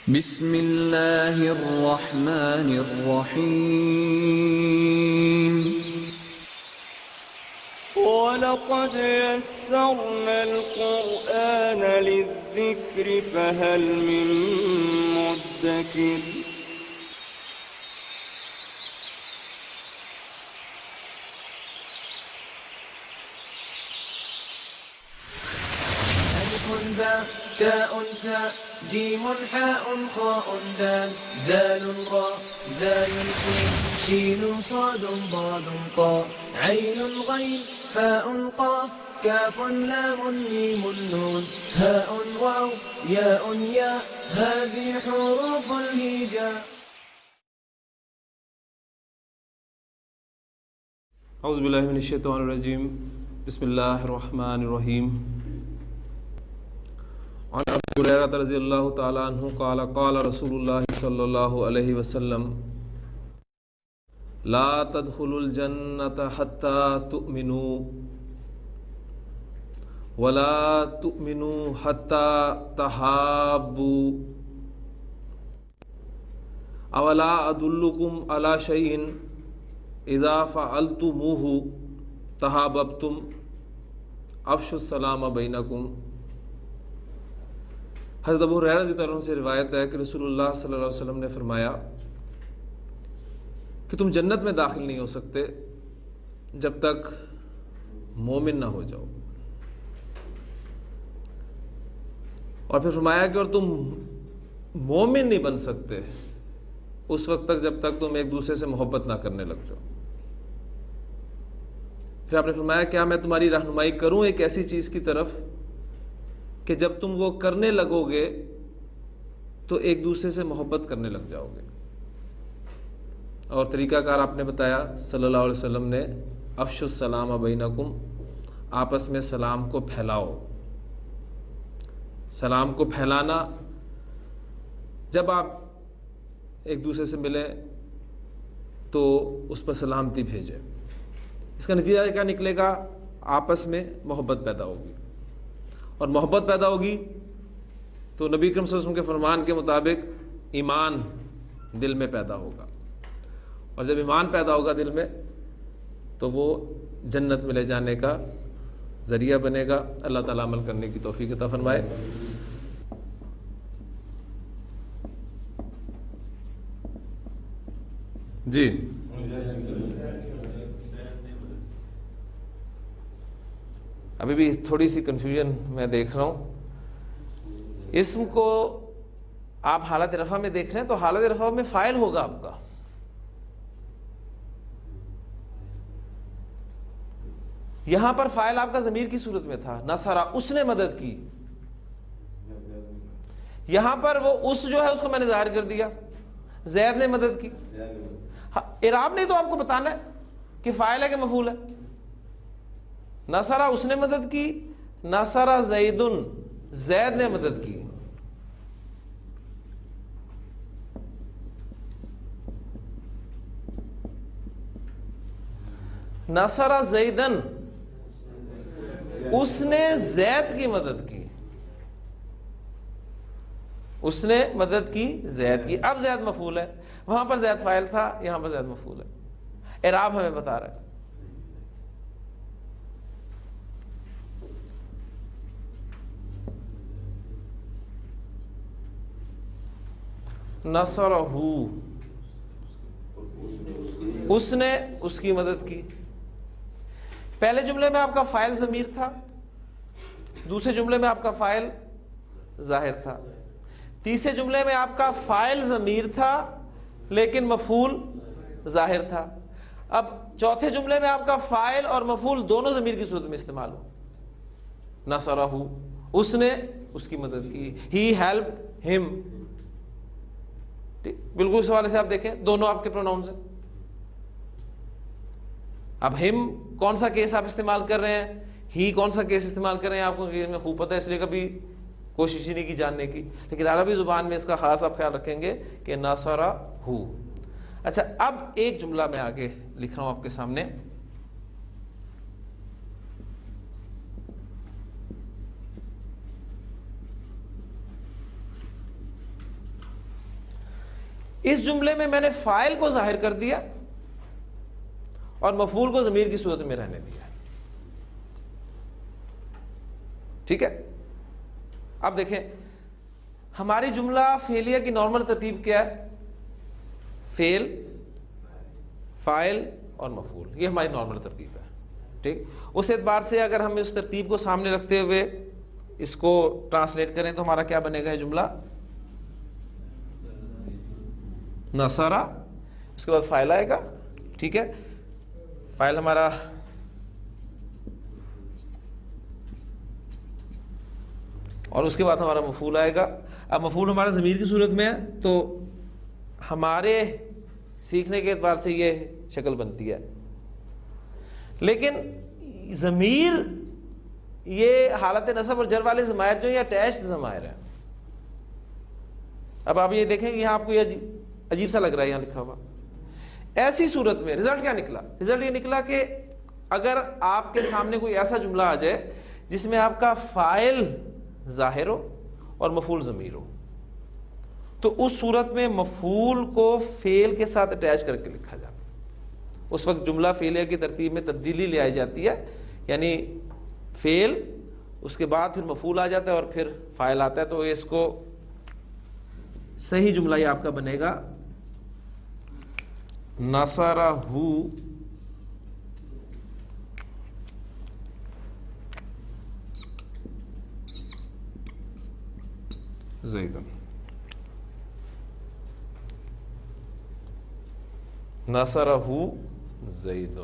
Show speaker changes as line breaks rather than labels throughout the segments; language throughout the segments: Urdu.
بسم اللہ الرحمن الرحیم
وَلَقَدْ يَسَّرْنَا الْقُرْآنَ لِلذِّكْرِ فَهَلْ مِن مُّدَّكِرٍ
ألف باء تاء ثاء جيم حاء خاء دال ذال راء زاي سين شين صاد ضاد طاء عين غين فاء قاف كاف لام ميم نون هاء واو ياء ياء هذه حروف الهجاء.
اعوذ باللہ من الشیطان الرجیم بسم اللہ الرحمن الرحیم. عن ابی ہریرہ رضی اللہ تعالی عنہ قال قال رسول اللہ صلی اللہ علیہ وسلم لا تدخلوا الجنة حتى تؤمنوا ولا تؤمنوا حتى تحابوا اولا ادلکم علی شیء اذا فعلتموه تحاببتم افشوا السلام بینکم. حضرت ابو ہریرہ رضی اللہ عنہ سے روایت ہے کہ رسول اللہ صلی اللہ علیہ وسلم نے فرمایا کہ تم جنت میں داخل نہیں ہو سکتے جب تک مومن نہ ہو جاؤ، اور پھر فرمایا کہ اور تم مومن نہیں بن سکتے اس وقت تک جب تک تم ایک دوسرے سے محبت نہ کرنے لگ جاؤ. پھر آپ نے فرمایا کیا میں تمہاری رہنمائی کروں ایک ایسی چیز کی طرف کہ جب تم وہ کرنے لگو گے تو ایک دوسرے سے محبت کرنے لگ جاؤ گے. اور طریقہ کار آپ نے بتایا صلی اللہ علیہ وسلم نے افشوا السلام بینکم، آپس میں سلام کو پھیلاؤ. سلام کو پھیلانا، جب آپ ایک دوسرے سے ملیں تو اس پر سلامتی بھیجیں. اس کا نتیجہ کیا نکلے گا؟ آپس میں محبت پیدا ہوگی، اور محبت پیدا ہوگی تو نبی کریم صلی اللہ علیہ وسلم کے فرمان کے مطابق ایمان دل میں پیدا ہوگا، اور جب ایمان پیدا ہوگا دل میں تو وہ جنت میں لے جانے کا ذریعہ بنے گا. اللہ تعالیٰ عمل کرنے کی توفیق عطا فرمائے. جی ابھی بھی تھوڑی سی کنفیوژن میں دیکھ رہا ہوں. اسم کو آپ حالت رفع میں دیکھ رہے ہیں تو حالت رفع میں فاعل ہوگا آپ کا. یہاں پر فاعل آپ کا ضمیر کی صورت میں تھا، نصرہ اس نے مدد کی. یہاں پر وہ اس جو ہے اس کو میں نے ظاہر کر دیا، زید نے مدد کی. اعراب نہیں تو آپ کو بتانا ہے کہ فاعل ہے کہ مفعول ہے. نصرہ اس نے مدد کی، نصرہ زیدن زید نے مدد کی. نصرہ زیدن اس نے زید کی مدد کی، اس نے مدد کی زید کی. اب زید مفعول ہے، وہاں پر زید فاعل تھا، یہاں پر زید مفعول ہے. اعراب ہمیں بتا رہا ہے. نصرہ اس نے اس کی مدد کی. پہلے جملے میں آپ کا فاعل ضمیر تھا، دوسرے جملے میں آپ کا فاعل ظاہر تھا، تیسرے جملے میں آپ کا فاعل ضمیر تھا لیکن مفعول ظاہر تھا. اب چوتھے جملے میں آپ کا فاعل اور مفعول دونوں ضمیر کی صورت میں استعمال ہو. نصرہ اس نے اس کی مدد کی، ہی ہیلپڈ ہم. بالکل اس حوالے سے آپ دیکھیں دونوں آپ کے پروناؤنز ہیں. اب ہم کون سا کیس آپ استعمال کر رہے ہیں، ہی کون سا کیس استعمال کر رہے ہیں، آپ کو میں خوب پتہ ہے، اس لیے کبھی کوشش ہی نہیں کی جاننے کی. لیکن عربی زبان میں اس کا خاص آپ خیال رکھیں گے کہ ناصرہ ہو. اچھا اب ایک جملہ میں آگے لکھ رہا ہوں آپ کے سامنے. اس جملے میں نے فاعل کو ظاہر کر دیا اور مفعول کو ضمیر کی صورت میں رہنے دیا. ٹھیک ہے. اب دیکھیں ہماری جملہ فعلیہ کی نارمل ترتیب کیا ہے؟ فعل، فاعل اور مفعول، یہ ہماری نارمل ترتیب ہے. ٹھیک. اس اعتبار سے اگر ہم اس ترتیب کو سامنے رکھتے ہوئے اس کو ٹرانسلیٹ کریں تو ہمارا کیا بنے گا یہ جملہ؟ نصرہ، اس کے بعد فاعل آئے گا. ٹھیک ہے. فاعل ہمارا اور اس کے بعد ہمارا مفعول آئے گا. اب مفعول ہمارا ضمیر کی صورت میں ہے تو ہمارے سیکھنے کے اعتبار سے یہ شکل بنتی ہے. لیکن ضمیر یہ حالت نصب اور جر والے ضمائر جو یہ اٹیچڈ ضمائر ہیں. اب آپ یہ دیکھیں کہ یہاں آپ کو یہ عجیب سا لگ رہا ہے یہاں لکھا ہوا. ایسی صورت میں رزلٹ کیا نکلا؟ رزلٹ یہ نکلا کہ اگر آپ کے سامنے کوئی ایسا جملہ آ جائے جس میں آپ کا فاعل ظاہر ہو اور مفعول ضمیر ہو تو اس صورت میں مفعول کو فعل کے ساتھ اٹیچ کر کے لکھا جاتا ہے. اس وقت جملہ فعلیہ کی ترتیب میں تبدیلی لے آئی جاتی ہے، یعنی فعل اس کے بعد پھر مفعول آ جاتا ہے اور پھر فاعل آتا ہے. تو اس کو صحیح جملہ یہ آپ کا بنے گا نصرہ زید، نصرہ زید.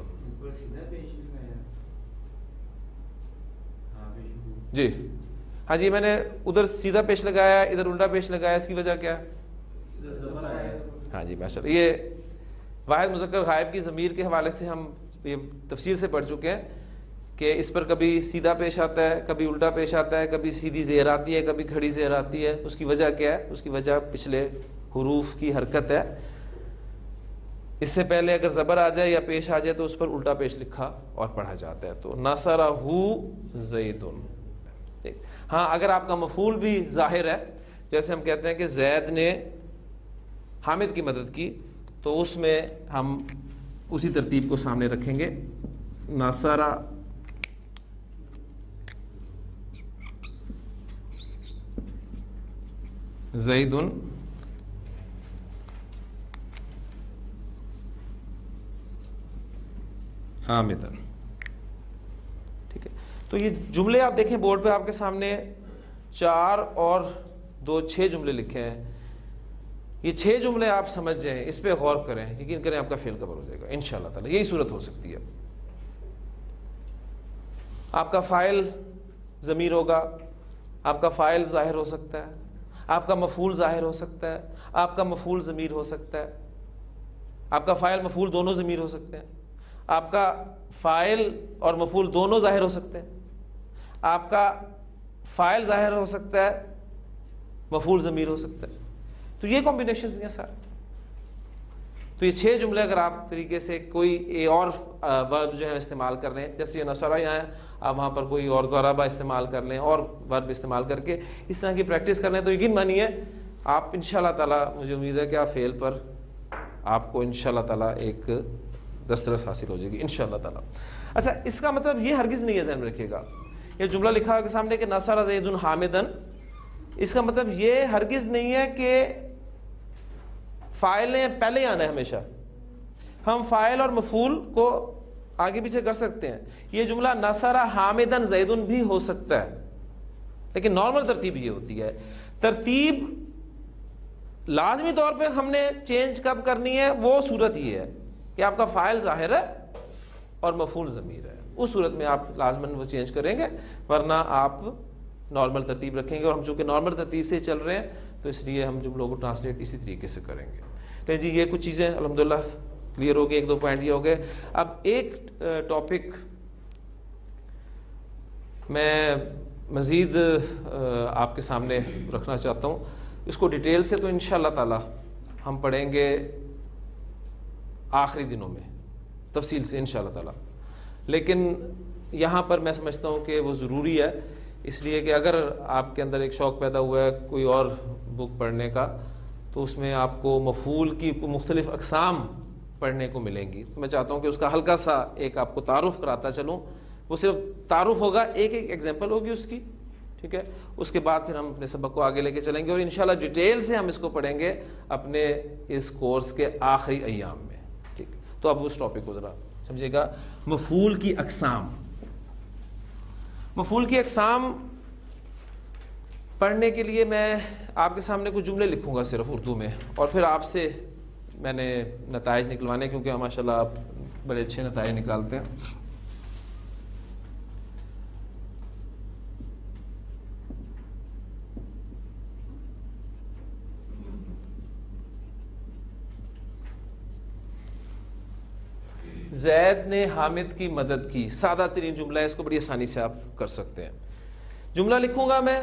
جی ہاں جی، میں نے ادھر سیدھا پیش لگایا ادھر الٹا پیش لگایا، اس کی وجہ کیا ہے؟ ہاں جی ماشاء اللہ. یہ واحد مذکر غائب کی ضمیر کے حوالے سے ہم یہ تفصیل سے پڑھ چکے ہیں کہ اس پر کبھی سیدھا پیش آتا ہے، کبھی الٹا پیش آتا ہے، کبھی سیدھی زیر آتی ہے، کبھی کھڑی زیر آتی ہے. اس کی وجہ کیا ہے؟ اس کی وجہ پچھلے حروف کی حرکت ہے. اس سے پہلے اگر زبر آ جائے یا پیش آ جائے تو اس پر الٹا پیش لکھا اور پڑھا جاتا ہے. تو نصرہ زید. ہاں اگر آپ کا مفعول بھی ظاہر ہے، جیسے ہم کہتے ہیں کہ زید نے حامد کی مدد کی، تو اس میں ہم اسی ترتیب کو سامنے رکھیں گے. نصرہ زید حامد. ٹھیک ہے. تو یہ جملے آپ دیکھیں بورڈ پہ آپ کے سامنے 4 اور 2 6 جملے لکھے ہیں. یہ 6 جملے آپ سمجھ جائیں، اس پہ غور کریں، یقین کریں آپ کا فعل کور ہو جائے گا انشاءاللہ تعالی. یہی صورت ہو سکتی ہے. آپ کا فاعل ضمیر ہوگا، آپ کا فاعل ظاہر ہو سکتا ہے، آپ کا مفعول ظاہر ہو سکتا ہے، آپ کا مفعول ضمیر ہو سکتا ہے، آپ کا فاعل مفعول دونوں ضمیر ہو سکتے ہیں، آپ کا فاعل اور مفعول دونوں ظاہر ہو سکتے ہیں، آپ کا فاعل ظاہر ہو سکتا ہے، مفعول ضمیر ہو سکتا ہے. تو یہ کمبینیشنز ہیں سر. تو یہ 6 جملے اگر آپ طریقے سے کوئی اور ورب جو ہے استعمال کر رہے ہیں، جیسے یہ نصرہ یہاں ہے، آپ وہاں پر کوئی اور ضربہ استعمال کر لیں اور ورب استعمال کر کے اس طرح کی پریکٹس کر لیں تو یقین مانیے آپ انشاءاللہ تعالیٰ، مجھے امید ہے کہ آپ فعل پر آپ کو انشاءاللہ تعالیٰ ایک دسترس حاصل ہو جائے گی انشاءاللہ تعالیٰ. اچھا، اس کا مطلب یہ ہرگز نہیں ہے، ذہن میں رکھیے گا، یہ جملہ لکھا ہے کے سامنے کہ نصر زید حامدن، اس کا مطلب یہ ہرگز نہیں ہے کہ فاعل نے پہلے آنا ہے. ہمیشہ ہم فاعل اور مفعول کو آگے پیچھے کر سکتے ہیں. یہ جملہ نصر حامدن زیدن بھی ہو سکتا ہے، لیکن نارمل ترتیب یہ ہوتی ہے. ترتیب لازمی طور پہ ہم نے چینج کب کرنی ہے، وہ صورت یہ ہے کہ آپ کا فاعل ظاہر ہے اور مفعول ضمیر ہے. اس صورت میں آپ لازماً وہ چینج کریں گے، ورنہ آپ نارمل ترتیب رکھیں گے. اور ہم چونکہ نارمل ترتیب سے چل رہے ہیں تو اس لیے ہم جملوں کو ٹرانسلیٹ اسی طریقے سے کریں گے. تو جی یہ کچھ چیزیں الحمدللہ کلیئر ہو گئی، 1-2 پوائنٹ یہ ہو گئے. اب ایک ٹاپک میں مزید آپ کے سامنے رکھنا چاہتا ہوں، اس کو ڈیٹیل سے تو انشاءاللہ تعالی ہم پڑھیں گے آخری دنوں میں تفصیل سے انشاءاللہ تعالی. لیکن یہاں پر میں سمجھتا ہوں کہ وہ ضروری ہے، اس لیے کہ اگر آپ کے اندر ایک شوق پیدا ہوا ہے کوئی اور بک پڑھنے کا تو اس میں آپ کو مفعول کی مختلف اقسام پڑھنے کو ملیں گی. تو میں چاہتا ہوں کہ اس کا ہلکا سا ایک آپ کو تعارف کراتا چلوں. وہ صرف تعارف ہوگا, ایک ایگزامپل ہوگی اس کی, ٹھیک ہے. اس کے بعد پھر ہم اپنے سبق کو آگے لے کے چلیں گے اور انشاءاللہ ڈیٹیل سے ہم اس کو پڑھیں گے اپنے اس کورس کے آخری ایام میں, ٹھیک. تو اب اس ٹاپک کو ذرا سمجھے گا. مفعول کی اقسام. مفعول کی اقسام پڑھنے کے لیے میں آپ کے سامنے کچھ جملے لکھوں گا صرف اردو میں, اور پھر آپ سے میں نے نتائج نکلوانے, کیونکہ ماشاءاللہ آپ بڑے اچھے نتائج نکالتے ہیں. زید نے حامد کی مدد کی. سادہ ترین جملہ ہے, اس کو بڑی آسانی سے آپ کر سکتے ہیں. جملہ لکھوں گا میں,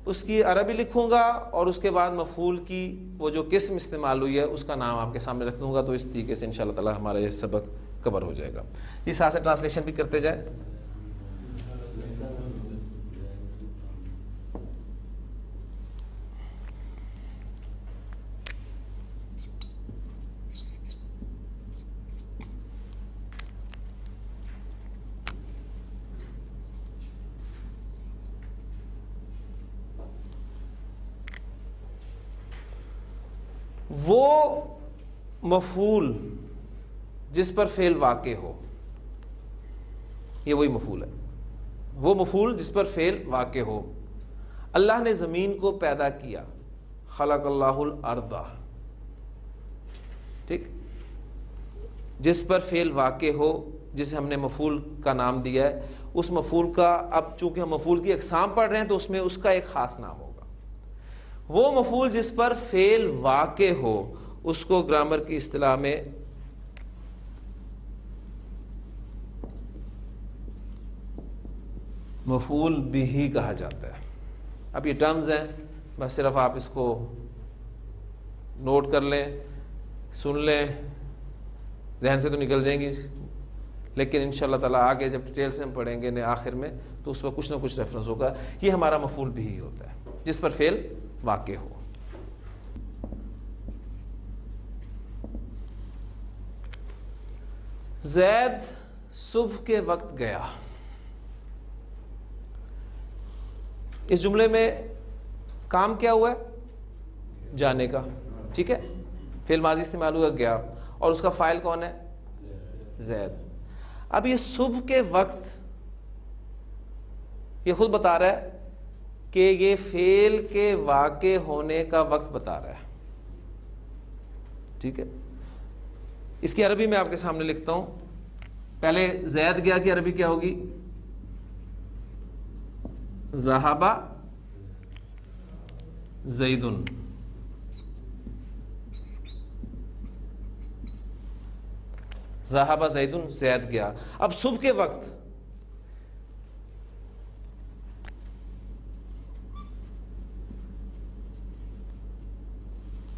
اس کی عربی لکھوں گا, اور اس کے بعد مفعول کی وہ جو قسم استعمال ہوئی ہے اس کا نام آپ کے سامنے رکھ دوں گا. تو اس طریقے سے انشاءاللہ تعالی ہمارا یہ سبق کور ہو جائے گا. یہ ساتھ سے ٹرانسلیشن بھی کرتے جائیں. وہ مفعول جس پر فعل واقع ہو, یہ وہی مفعول ہے. وہ مفعول جس پر فعل واقع ہو. اللہ نے زمین کو پیدا کیا. خلق اللہ الارض, ٹھیک. جس پر فعل واقع ہو, جسے ہم نے مفعول کا نام دیا ہے, اس مفعول کا, اب چونکہ ہم مفعول کی اقسام پڑھ رہے ہیں تو اس میں اس کا ایک خاص نام ہوگا. وہ مفعول جس پر فعل واقع ہو اس کو گرامر کی اصطلاح میں مفعول بھی کہا جاتا ہے. اب یہ ٹرمز ہیں, بس صرف آپ اس کو نوٹ کر لیں, سن لیں, ذہن سے تو نکل جائیں گی, لیکن انشاءاللہ تعالیٰ آگے جب ڈیٹیل سے ہم پڑھیں گے آخر میں تو اس پر کچھ نہ کچھ ریفرنس ہوگا. یہ ہمارا مفعول بھی ہوتا ہے جس پر فعل واقع ہو. زید صبح کے وقت گیا. اس جملے میں کام کیا ہوا ہے؟ جانے کا, ٹھیک ہے. فعل ماضی استعمال ہوا گیا, اور اس کا فاعل کون ہے؟ زید. اب یہ صبح کے وقت, یہ خود بتا رہا ہے کہ یہ فعل کے واقع ہونے کا وقت بتا رہا ہے, ٹھیک ہے. اس کی عربی میں آپ کے سامنے لکھتا ہوں. پہلے زید گیا کی عربی کیا ہوگی؟ ذہب زید. ذہب زید, زید گیا. اب صبح کے وقت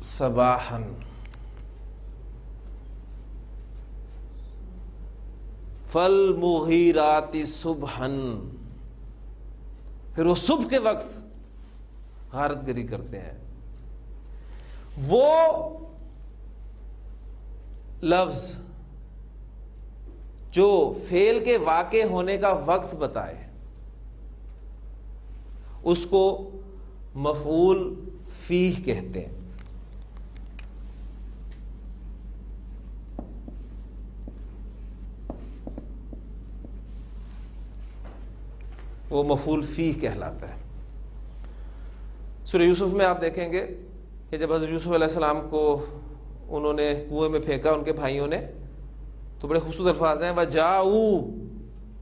صباحن, فالمغیرات صبحن. پھر وہ صبح کے وقت غارت گری کرتے ہیں. وہ لفظ جو فعل کے واقع ہونے کا وقت بتائے اس کو مفعول فیہ کہتے ہیں. وہ مفعول فیہ کہلاتا ہے. سورہ یوسف میں آپ دیکھیں گے کہ جب حضرت یوسف علیہ السلام کو انہوں نے کنویں میں پھینکا ان کے بھائیوں نے, تو بڑے خوبصورت الفاظ ہیں, وَجَاءُوا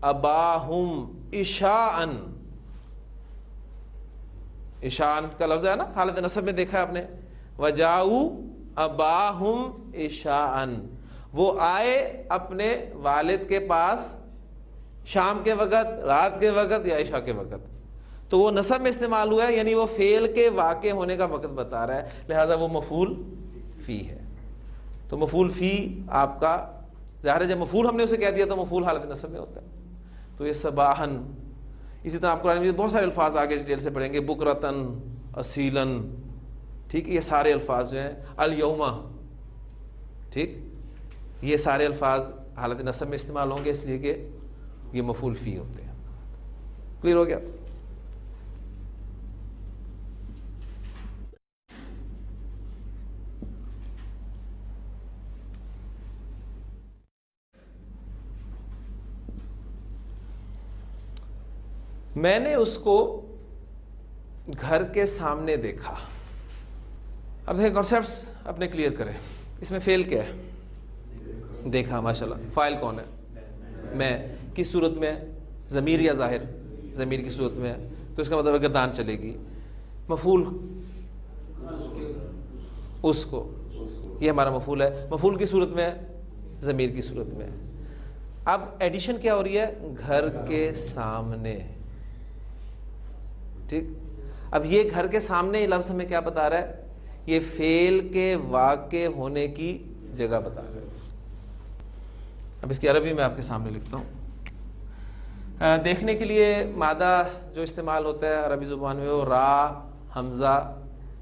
أَبَاهُمْ عِشَاءً. عشاءً کا لفظ ہے نا, حالت نصب میں دیکھا ہے آپ نے. وَجَاءُوا أَبَاهُمْ عِشَاءً. وہ آئے اپنے والد کے پاس شام کے وقت, رات کے وقت یا عشاء کے وقت. تو وہ نصب میں استعمال ہوا ہے, یعنی وہ فعل کے واقع ہونے کا وقت بتا رہا ہے, لہذا وہ مفعول فی ہے. تو مفعول فی آپ کا ظاہر ہے, جب مفعول ہم نے اسے کہہ دیا تو مفعول حالت نصب میں ہوتا ہے. تو یہ صباحن. اسی طرح آپ قرآن میں بہت سارے الفاظ آگے ڈیٹیل سے پڑھیں گے, بکرتن, اصیلن, ٹھیک ہے، یہ سارے الفاظ جو ہیں الیوم، ٹھیک، یہ سارے الفاظ حالت نصب میں استعمال ہوں گے، اس لیے کہ یہ مفعول فی ہوتے ہیں. کلیئر ہو گیا؟ میں نے اس کو گھر کے سامنے دیکھا. اب دیکھیں کانسیپٹس اپنے کلیئر کریں. اس میں فعل کیا ہے؟ دیکھا. ماشاءاللہ. فاعل کون ہے؟ میں. کس صورت میں؟ ضمیر یا ظاہر؟ ضمیر کی صورت میں. تو اس کا مطلب گردان چلے گی. مفعول اس کو، یہ ہمارا مفعول ہے. مفعول کی صورت میں؟ ضمیر کی صورت میں. اب ایڈیشن کیا ہو رہی ہے؟ گھر کے سامنے. ٹھیک. اب یہ گھر کے سامنے لفظ ہمیں کیا بتا رہا ہے؟ یہ فعل کے واقع ہونے کی جگہ بتا رہا ہے. اب اس کی عربی میں آپ کے سامنے لکھتا ہوں. دیکھنے کے لیے مادہ جو استعمال ہوتا ہے عربی زبان میں وہ را، حمزہ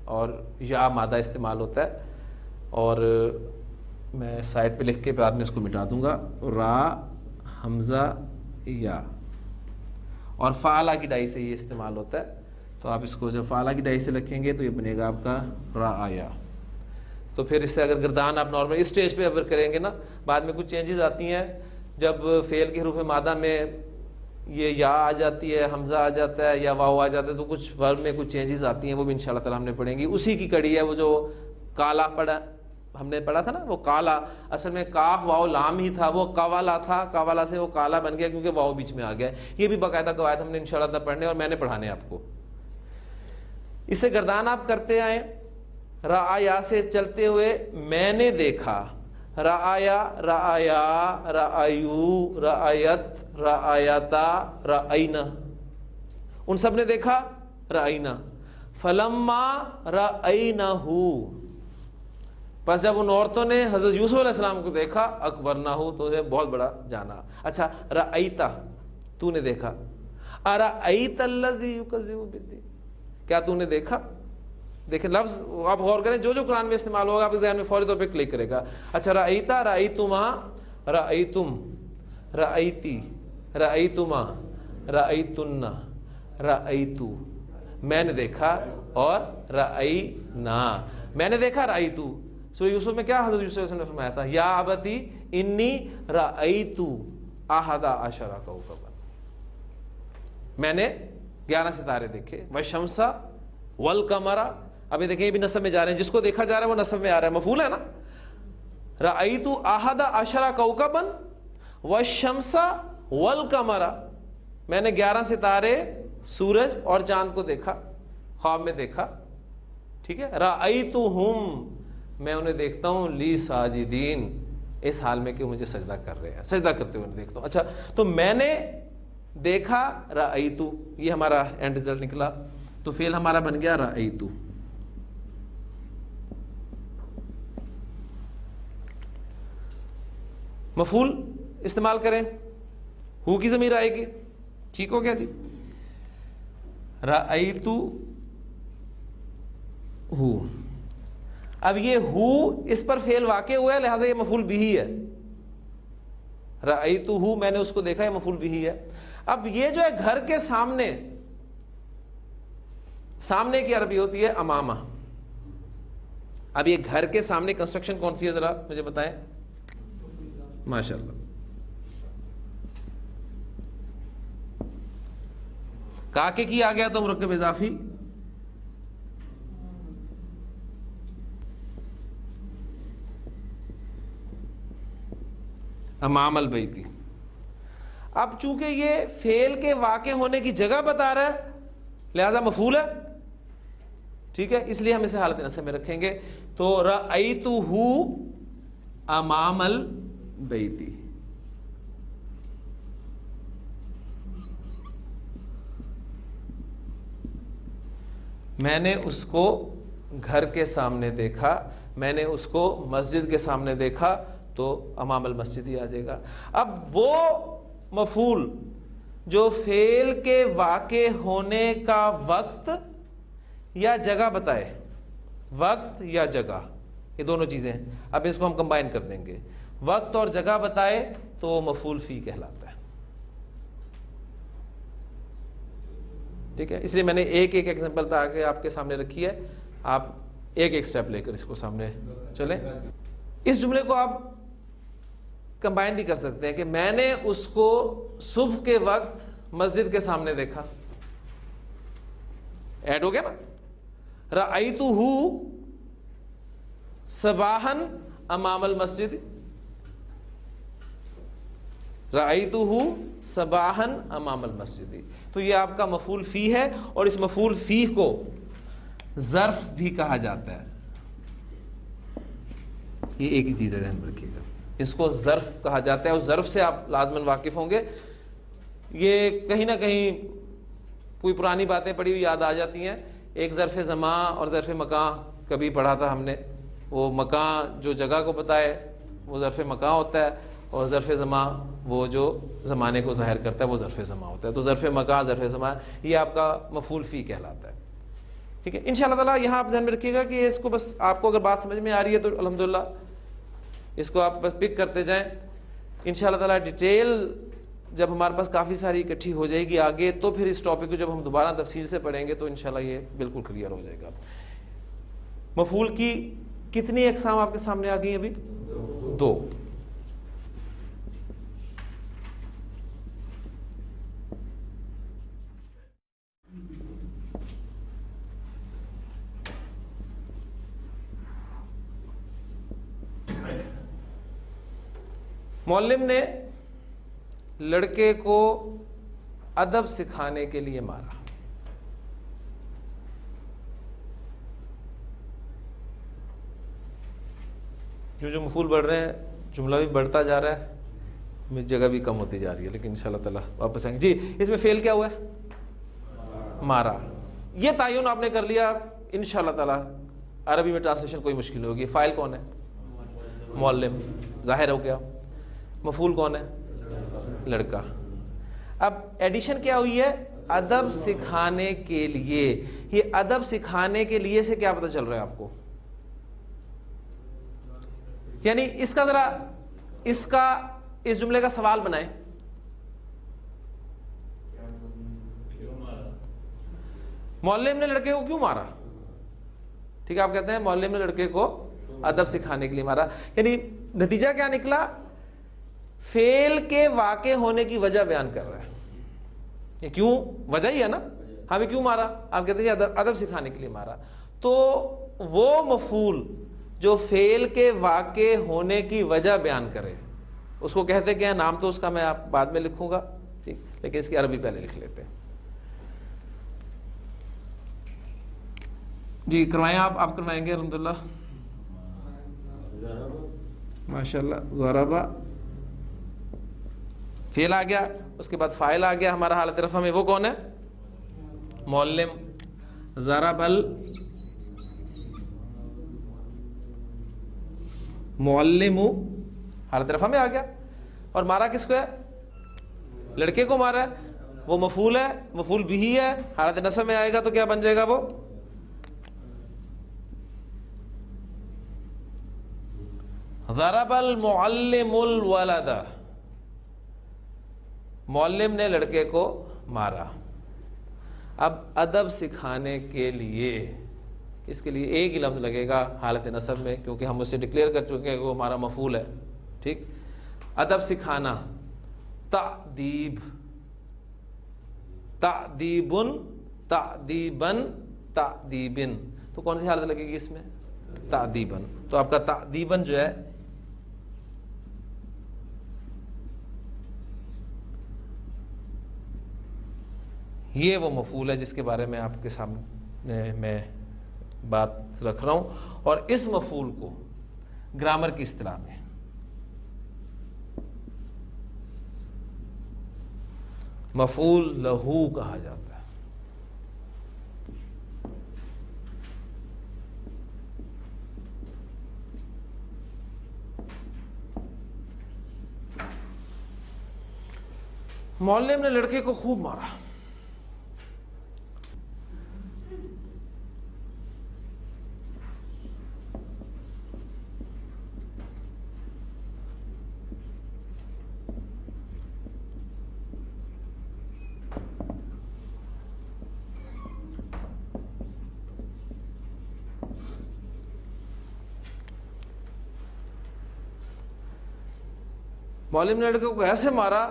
اور یا مادہ استعمال ہوتا ہے. اور میں سائڈ پہ لکھ کے بعد میں اس کو مٹا دوں گا. را، حمزہ، یا. اور فعلہ کی ڈائی سے یہ استعمال ہوتا ہے. تو آپ اس کو جب فعلہ کی ڈائی سے لکھیں گے تو یہ بنے گا آپ کا را آیا. تو پھر اس سے اگر گردان آپ نارمل اس اسٹیج پہ اگر کریں گے نا، بعد میں کچھ چینجز آتی ہیں. جب فعل کے حروف مادہ میں یہ یا آ جاتی ہے، حمزہ آ جاتا ہے یا واو آ جاتا ہے، تو کچھ ورب میں کچھ چینجز آتی ہیں. وہ بھی انشاءاللہ تعالی ہم نے پڑھیں گی. اسی کی کڑی ہے وہ جو کالا پڑھا ہم نے پڑھا تھا نا. وہ کالا اصل میں کاف واو لام ہی تھا، وہ قوالا تھا. قوالا سے وہ کالا بن گیا کیونکہ واو بیچ میں آ گیا. یہ بھی باقاعدہ قواعد ہم نے انشاءاللہ تعالی پڑھنے اور میں نے پڑھانے آپ کو. اس سے گردان آپ کرتے آئیں. رعایا سے چلتے ہوئے میں نے دیکھا. رعایا، رعایا، رعایو، رعایت، رعایتا، رعینا. ان سب نے دیکھا رعینا. فلما رعینہ، پس جب ان عورتوں نے حضرت یوسف علیہ السلام کو دیکھا، اکبرنہ، تو انہیں بہت بڑا جانا. اچھا، رعیتا، تو نے دیکھا. ارعیت الذی یکذب بالدین، کیا تو نے دیکھا؟ دیکھیں لفظ آپ غور کریں، جو جو قرآن میں استعمال ہوگا آپ کے ذہن میں فوری طور پہ کلک کرے گا. اچھا، رعیتا، رعیتما، رعیتم، رعیتی، رعیتما، رعیتن، رعیتو. میں نے دیکھا اور رعینا. میں نے دیکھا رعیتو. سورہ یوسف میں کیا حضرت یوسف علیہ السلام نے فرمایا تھا؟ یا ابتی انی رعیتو احد عشر کوکبا. میں نے 11 ستارے دیکھے. والشمس والقمر. ابھی دیکھیں یہ بھی نصب میں جا رہے ہیں، جس کو دیکھا جا رہا ہے وہ نصب میں آ رہا ہے، مفعول ہے نا. رأیت احد عشر کوکبا والشمس والقمر. میں نے 11 ستارے، سورج اور چاند کو دیکھا، خواب میں دیکھا. ٹھیک ہے. رأیتہم، میں انہیں دیکھتا ہوں، لی ساجدین، اس حال میں کہ مجھے سجدہ کر رہے ہیں، سجدہ کرتے ہوئے دیکھتا ہوں. اچھا، تو میں نے دیکھا رأیتو، یہ ہمارا اینڈ رزلٹ نکلا. تو فعل ہمارا بن گیا رأیتو. مفعول استعمال کریں، ہو کی ضمیر آئے گی. ٹھیک ہو گیا جی. رأیتو ہو. اب یہ ہو اس پر فعل واقع ہوا ہے، لہٰذا یہ مفعول بھی ہے. رأیتو ہو، میں نے اس کو دیکھا، یہ مفعول بھی ہے. اب یہ جو ہے گھر کے سامنے، سامنے کی عربی ہوتی ہے امامہ. اب یہ گھر کے سامنے کنسٹرکشن کون سی ہے ذرا مجھے بتائیں. ماشاءاللہ. کاکے کی آ گیا تو مرکب اضافی. امام البیتی. اب چونکہ یہ فعل کے واقع ہونے کی جگہ بتا رہا ہے لہذا مفعول ہے. ٹھیک ہے، اس لیے ہم اسے حالت نصب میں رکھیں گے. تو رأیتہ امام البیتی. میں نے اس کو گھر کے سامنے دیکھا، میں نے اس کو مسجد کے سامنے دیکھا، تو امام المسجد ہی آ جائے گا. اب وہ مفعول جو فعل کے واقع ہونے کا وقت یا جگہ بتائے، وقت یا جگہ، یہ دونوں چیزیں ہیں. اب اس کو ہم کمبائن کر دیں گے. وقت اور جگہ بتائے تو مفعول فی کہلاتا ہے. ٹھیک ہے، اس لیے میں نے ایک ایگزامپل تاکہ آپ کے سامنے رکھی ہے، آپ ایک اسٹیپ لے کر اس کو سامنے چلیں. اس جملے کو آپ کمبائن بھی کر سکتے ہیں کہ میں نے اس کو صبح کے وقت مسجد کے سامنے دیکھا. ایڈ ہو گیا نا. رأیتہ صباحا امام المسجد، رأیتہ صباحا امام المسجد. تو یہ آپ کا مفعول فی ہے، اور اس مفعول فی کو ظرف بھی کہا جاتا ہے. یہ ایک ہی چیز ہے، ذہن میں رکھیے گا، اس کو ظرف کہا جاتا ہے. اور ظرف سے آپ لازماً واقف ہوں گے. یہ کہیں نہ کہیں کوئی پرانی باتیں پڑھی ہوئی یاد آ جاتی ہیں. ایک ظرف زمان اور ظرف مکان کبھی پڑھا تھا ہم نے. وہ مکان جو جگہ کو بتائے وہ ظرف مکان ہوتا ہے، اور ظرف زمان وہ جو زمانے کو ظاہر کرتا ہے وہ ظرف زمان ہوتا ہے. تو ظرف مکان، ظرف زمان، یہ آپ کا مفعول فی کہلاتا ہے. ٹھیک ہے، انشاءاللہ تعالیٰ یہاں آپ ذہن میں رکھیے گا کہ اس کو بس آپ کو اگر بات سمجھ میں آ رہی ہے تو الحمدللہ اس کو آپ بس پک کرتے جائیں. انشاءاللہ تعالیٰ ڈیٹیل جب ہمارے پاس کافی ساری اکٹھی ہو جائے گی آگے، تو پھر اس ٹاپک کو جب ہم دوبارہ تفصیل سے پڑھیں گے تو انشاءاللہ یہ بالکل کلیئر ہو جائے گا. مفعول کی کتنی اقسام آپ کے سامنے آ گئی ابھی؟ 2. معلم نے لڑکے کو ادب سکھانے کے لیے مارا. جو مفعول بڑھ رہے ہیں، جملہ بھی بڑھتا جا رہا ہے، میری جگہ بھی کم ہوتی جا رہی ہے، لیکن انشاءاللہ تعالیٰ واپس آئیں گے. جی، اس میں فعل کیا ہوا ہے؟ مارا. یہ تعین آپ نے کر لیا انشاءاللہ تعالیٰ. عربی میں ٹرانسلیشن کوئی مشکل ہوگی. فاعل کون ہے؟ معلم، ظاہر ہو گیا. مفعول کون ہے؟ لڑکا. اب ایڈیشن کیا ہوئی ہے؟ ادب سکھانے کے لیے. یہ ادب سکھانے کے لیے سے کیا پتہ چل رہا ہے آپ کو؟ یعنی اس کا ذرا اس جملے کا سوال بنائیں. معلم نے لڑکے کو کیوں مارا؟ ٹھیک ہے، آپ کہتے ہیں معلم نے لڑکے کو ادب سکھانے کے لیے مارا. یعنی نتیجہ کیا نکلا؟ فعل کے واقع ہونے کی وجہ بیان کر رہا ہے. یہ کیوں؟ وجہ ہی ہے نا. ہمیں کیوں مارا؟ آپ کہتے ہیں ادب سکھانے کے لیے مارا. تو وہ مفعول جو فعل کے واقع ہونے کی وجہ بیان کرے اس کو کہتے کیا؟ نام تو اس کا میں آپ بعد میں لکھوں گا، ٹھیک، لیکن اس کی عربی پہلے لکھ لیتے ہیں. جی کروائیں، آپ کروائیں گے الحمدللہ. ماشاءاللہ. ضربہ فعل آ گیا، اس کے بعد فاعل آ گیا ہمارا حالت رفع میں. وہ کون ہے؟ معلم. ضرب المعلم حالت رفع میں آ گیا. اور مارا کس کو ہے؟ لڑکے کو مارا ہے. وہ مفعول ہے، مفعول بھی ہے، حالت نصب میں آئے گا تو کیا بن جائے گا؟ وہ ضرب المعلم الولد. معلم نے لڑکے کو مارا. اب ادب سکھانے کے لیے اس کے لیے ایک ہی لفظ لگے گا حالت نصب میں، کیونکہ ہم اسے ڈکلیئر کر چکے ہیں کہ وہ ہمارا مفعول ہے. ٹھیک، ادب سکھانا. تعدیب، تعدیبن، تعدیبن، تعدیبن. تو کون سی حالت لگے گی اس میں؟ تعدیبن. تو آپ کا تعدیبن جو ہے یہ وہ مفعول ہے جس کے بارے میں آپ کے سامنے میں بات رکھ رہا ہوں. اور اس مفعول کو گرامر کی اصطلاح میں مفعول لہو کہا جاتا ہے. معلم نے لڑکے کو خوب مارا. مولوی نے لڑکے کو ایسے مارا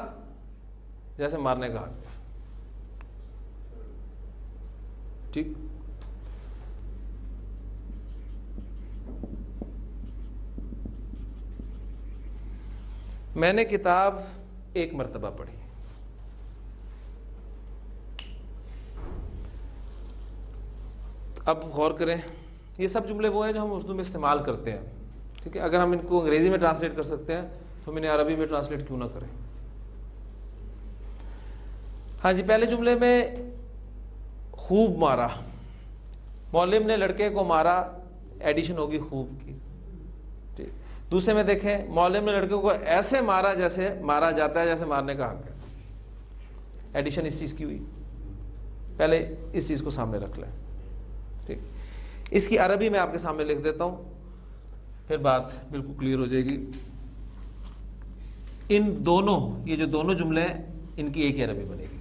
جیسے مارنے کا حق. ٹھیک. میں نے کتاب ایک مرتبہ پڑھی. اب غور کریں, یہ سب جملے وہ ہیں جو ہم اردو میں استعمال کرتے ہیں. ٹھیک ہے, اگر ہم ان کو انگریزی میں ٹرانسلیٹ کر سکتے ہیں تو ہم انہیں عربی میں ٹرانسلیٹ کیوں نہ کریں. ہاں جی, پہلے جملے میں خوب مارا, معلم نے لڑکے کو مارا, ایڈیشن ہوگی خوب کی. ٹھیک. دوسرے میں دیکھیں, معلم نے لڑکے کو ایسے مارا جیسے مارا جاتا ہے جیسے مارنے کا حق ہے. ایڈیشن اس چیز کی ہوئی. پہلے اس چیز کو سامنے رکھ لیں. ٹھیک. اس کی عربی میں آپ کے سامنے لکھ دیتا ہوں, پھر بات بالکل کلیئر ہو جائے گی. ان دونوں, یہ جو دونوں جملے ہیں, ان کی ایک ہی عربی بنے گی.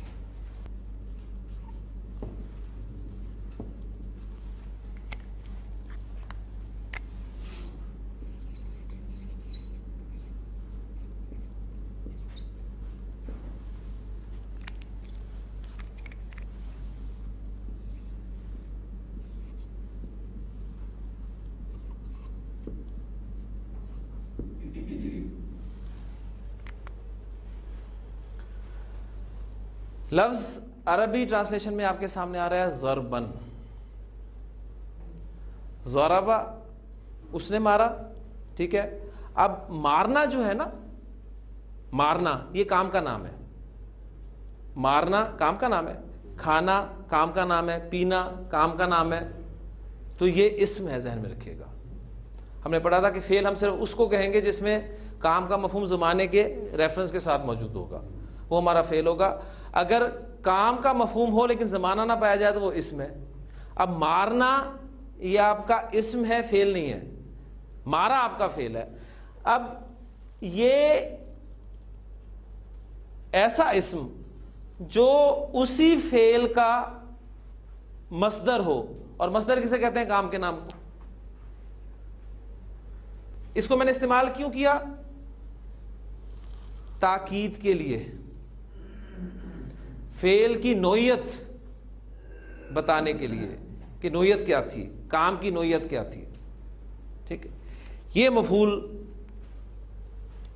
لفظ عربی ٹرانسلیشن میں آپ کے سامنے آ رہا ہے ضربن. ضربا, اس نے مارا. ٹھیک ہے. اب مارنا جو ہے نا, مارنا یہ کام کا نام ہے. مارنا کام کا نام ہے, کھانا کام کا نام ہے, پینا کام کا نام ہے. تو یہ اسم ہے, ذہن میں رکھیے گا. ہم نے پڑھا تھا کہ فعل ہم صرف اس کو کہیں گے جس میں کام کا مفہوم زمانے کے ریفرنس کے ساتھ موجود ہوگا, وہ ہمارا فعل ہوگا. اگر کام کا مفہوم ہو لیکن زمانہ نہ پایا جائے تو وہ اسم ہے. اب مارنا یہ آپ کا اسم ہے, فعل نہیں ہے. مارا آپ کا فعل ہے. اب یہ ایسا اسم جو اسی فعل کا مصدر ہو, اور مصدر کسے کہتے ہیں؟ کام کے نام کو. اس کو میں نے استعمال کیوں کیا؟ تاکید کے لیے, فعل کی نوعیت بتانے کے لیے کہ نوعیت کیا تھی, کام کی نوعیت کیا تھی. ٹھیک ہے. یہ مفعول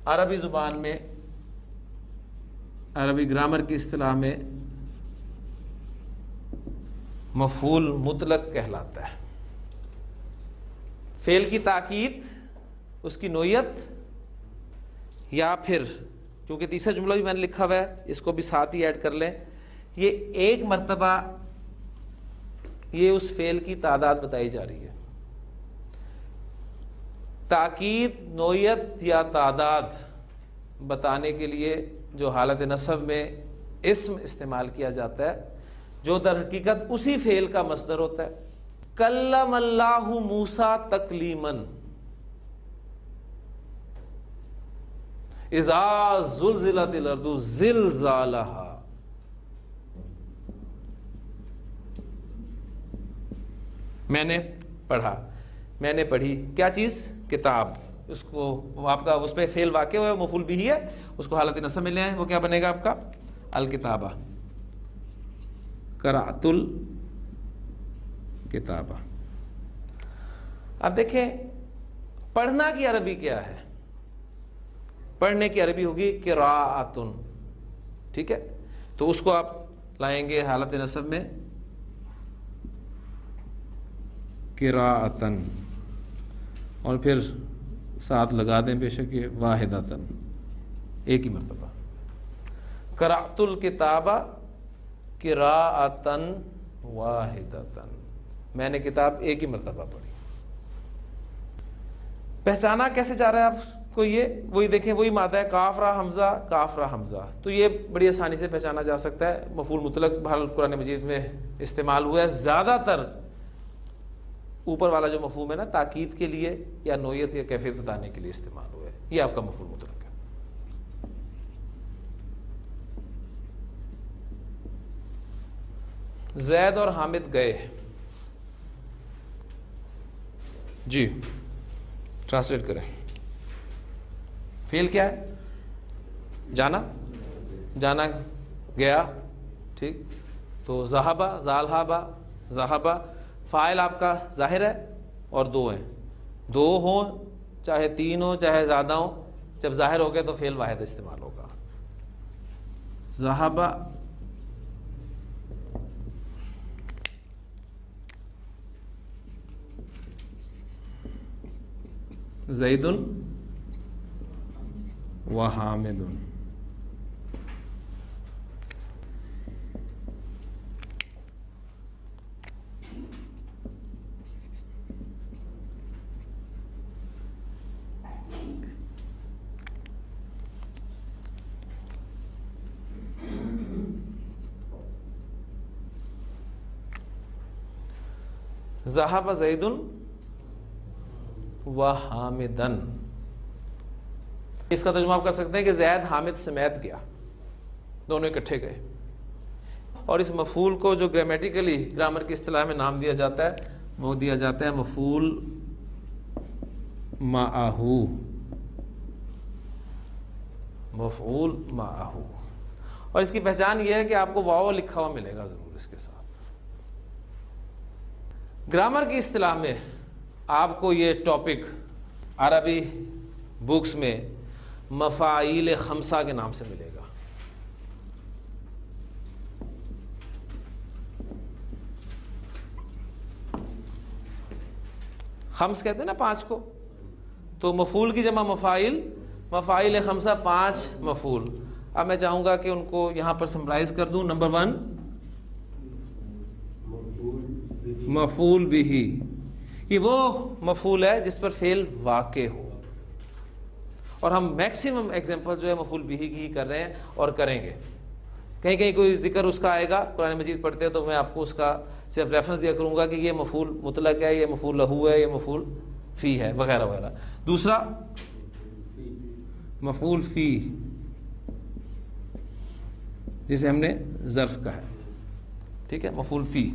عربی زبان میں, عربی گرامر کی اصطلاح میں مفعول مطلق کہلاتا ہے. فعل کی تاکید, اس کی نوعیت, یا پھر چونکہ تیسرا جملہ بھی میں نے لکھا ہوا ہے, اس کو بھی ساتھ ہی ایڈ کر لیں. یہ ایک مرتبہ یہ اس فعل کی تعداد بتائی جا رہی ہے. تاکید, نوعیت یا تعداد بتانے کے لیے جو حالت نصب میں اسم استعمال کیا جاتا ہے, جو در حقیقت اسی فعل کا مصدر ہوتا ہے. کلم اللہ موسیٰ تکلیماً, اذا زلزلت الارض زلزالہا. میں نے پڑھا, میں نے پڑھی کیا چیز؟ کتاب. اس کو آپ کا اس پہ فعل واقع ہوا ہے, مفعول بھی ہے, اس کو حالت نصب میں لے آئیں, وہ کیا بنے گا آپ کا؟ الکتابہ. قرأت الکتابہ. اب دیکھیں پڑھنا کی عربی کیا ہے؟ پڑھنے کی عربی ہوگی قراءتن. ٹھیک ہے. تو اس کو آپ لائیں گے حالت نصب میں قراءتن, اور پھر ساتھ لگا دیں بے شک یہ واحدتن, ایک ہی مرتبہ. قرأت الکتابہ قراءتن واحدتن, میں نے کتاب ایک ہی مرتبہ پڑھی. پہچانا کیسے جا رہا ہے آپ کو؟ یہ وہی دیکھیں, وہی مادہ ہے کاف را حمزہ, کاف را حمزہ. تو یہ بڑی آسانی سے پہچانا جا سکتا ہے. مفعول مطلق بہرحال قرآن مجید میں استعمال ہوا ہے. زیادہ تر اوپر والا جو مفہوم ہے نا, تاکید کے لیے یا نوعیت یا کیفیت بتانے کے لیے استعمال ہوا ہے. یہ آپ کا مفعول مطلق ہے. زید اور حامد گئے. جی ٹرانسلیٹ کریں. فعل کیا ہے؟ جانا، جانا گیا، ٹھیک. تو ذہبا، ذالحابا، ذہبا، فاعل آپ کا ظاہر ہے اور دو ہیں، دو ہوں چاہے تین ہوں چاہے زیادہ ہوں، جب ظاہر ہو گئے تو فعل واحد استعمال ہوگا. ذہبا زید و حامد. ذهب زید و حامدن. اس کا ترجمہ آپ کر سکتے ہیں کہ زید حامد سمیت گیا، دونوں اکٹھے گئے. اور اس مفعول کو جو گرامیٹیکلی گرامر کی اصطلاح میں نام دیا جاتا ہے وہ دیا جاتا ہے مفعول معہو، مفعول معہو. اور اس کی پہچان یہ ہے کہ آپ کو واو لکھا ہوا ملے گا ضرور اس کے ساتھ. گرامر کی اصطلاح میں آپ کو یہ ٹاپک عربی بکس میں مفاعیل خمسہ کے نام سے ملے گا. خمس کہتے ہیں نا پانچ کو، تو مفعول کی جمع مفاعیل، مفاعیل خمسہ پانچ مفعول. اب میں چاہوں گا کہ ان کو یہاں پر سمرائز کر دوں. نمبر 1 مفعول بہ، یہ وہ مفعول ہے جس پر فعل واقع ہو، اور ہم میکسیمم ایگزامپل جو ہے مفعول بہ کی ہی کر رہے ہیں اور کریں گے. کہیں کہیں کوئی ذکر اس کا آئے گا قرآن مجید پڑھتے ہیں تو میں آپ کو اس کا صرف ریفرنس دیا کروں گا کہ یہ مفعول مطلق ہے، یہ مفعول لہو ہے، یہ مفعول فی ہے، وغیرہ وغیرہ. دوسرا مفعول فی، جسے ہم نے ظرف کہا ہے، ٹھیک ہے، مفعول فی.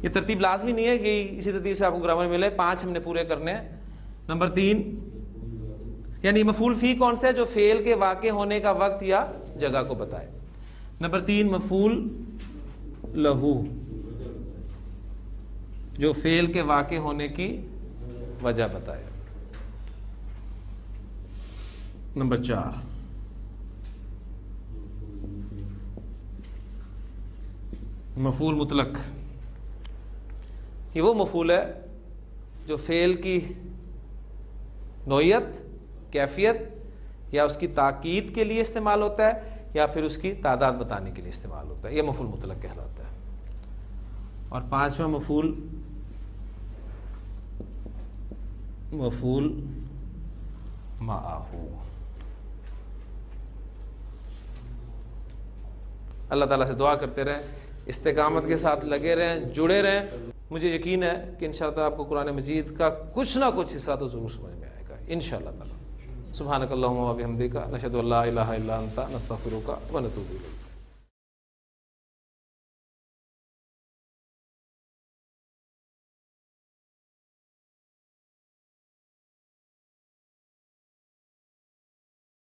یہ ترتیب لازمی نہیں ہے کہ اسی ترتیب سے آپ کو گرامر ملے، 5 ہم نے پورے کرنے ہیں. نمبر 3 یعنی مفعول فی کون سا ہے؟ جو فعل کے واقع ہونے کا وقت یا جگہ کو بتائے. نمبر 3 مفعول لہو، جو فعل کے واقع ہونے کی وجہ بتائے. نمبر 4 مفعول مطلق، یہ وہ مفعول ہے جو فعل کی نوعیت، کیفیت یا اس کی تاکید کے لیے استعمال ہوتا ہے یا پھر اس کی تعداد بتانے کے لیے استعمال ہوتا ہے. یہ مفعول مطلق کہلاتا ہے. اور 5واں مفعول مفعول معہو. اللہ تعالیٰ سے دعا کرتے رہیں، استقامت کے ساتھ لگے رہیں، جڑے رہیں. مجھے یقین ہے کہ انشاءاللہ آپ کو قرآن مجید کا کچھ نہ کچھ حصہ تو ضرور سمجھ میں آئے گا انشاءاللہ تعالیٰ. سبحانک اللہم و بحمدک، نشہد ان لا الہ الا انت، نستغفرک و نتوب الیک.